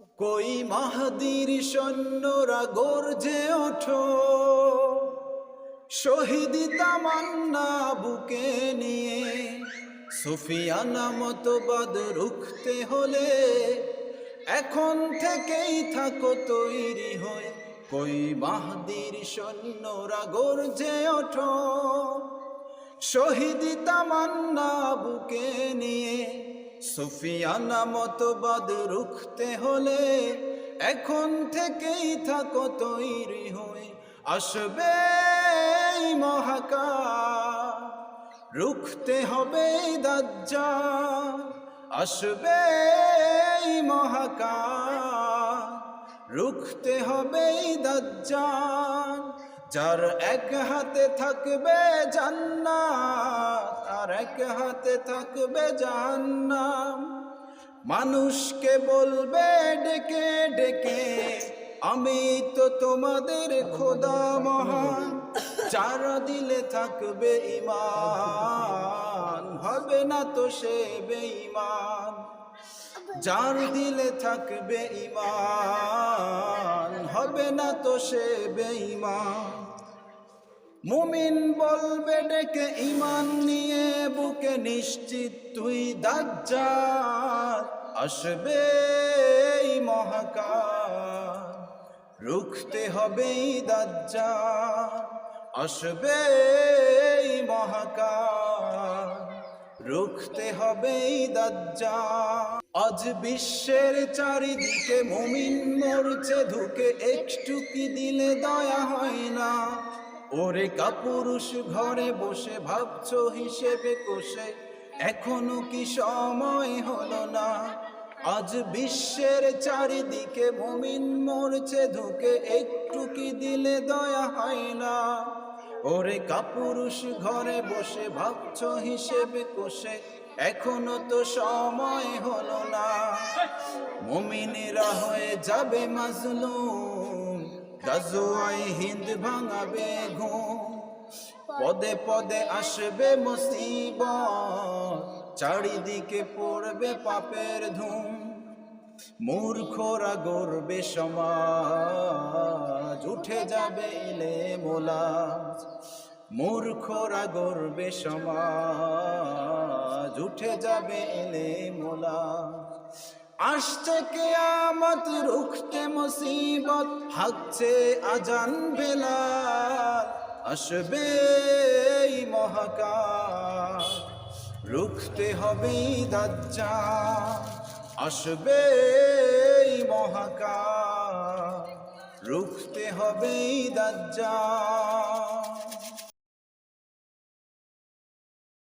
কই মাহদির সৈন্যরা গর্জে ওঠো, শহীদ তামান্না বুকে নিয়ে। সুফিয়ানা মতবাদ রুখতে হলে এখন থেকেই থাকো তৈরি হয়ে। কই মাহদির সৈন্যরা গর্জে ওঠো, শহীদ তামান্না বুকে নিয়ে। সুফিয়ানা মতবাদ রুখতে হলে এখন থেকেই থাকো তৈরি হয়ে। আসবে মহাকাল, রুখতে হবে দাজ্জাল। আসবে মহাকাল, রুখতে হবে দাজ্জাল। যার এক হাতে থাকবে জান্নাত, আর এক হাতে থাকবে জাহান্নাম। মানুষকে বলবে ডেকে ডেকে, আমি তো তোমাদের খোদা মহান। যার দিলে থাকবে ঈমান, হবে না তো সে বেঈমান। যার দিলে থাকবে ঈমান, হবে না তো সে বেঈমান। মুমিন বলবে ডেকে ঈমান নিয়ে বুকে, নিশ্চিত তুই দাজ্জাল আসবে মহাকাল। রুখতে হবে দাজ্জাল, আসবে মহাকাল। রুখতে হবে দাজ্জাল। আজ বিশ্বের চারিদিকে মুমিন মরছে ধুকে, একটু কি দিলে দয়া হয় না? ওরে কাপুরুষ ঘরে বসে ভাবছো হিসেবে কষে, এখনো কি সময় হলো না? আজ বিশ্বের চারিদিকে মুমিন মরছে ধুকে, একটু কি দিলে দয়া হয় না? ওরে কাপুরুষ ঘরে বসে ভাবছো হিসেবে কষে, এখনো তো সময় হলো না। মুমিনেরা হয়ে যাবে মাজলুম, গাজওয়ায়ে হিন্দ ভাঙাবে ঘুম। পদে পদে আসবে মুসিবত, চারিদিকে পড়বে পাপের ধুম। মূর্খরা গড়বে সমাজ, উঠে যাবে ইলম ওলাজ। মূর্খরা গড়বে সমাজ, উঠে যাবে ইলম ওলাজ। আসছে কিয়ামত, রুখতে মুসিবত, হাঁকছে আজান বেলাল। আসবে মহাকাল, রুখতে হবে দাজ্জাল। আসবে মহাকাল, রুখতে হবে দাজ্জাল।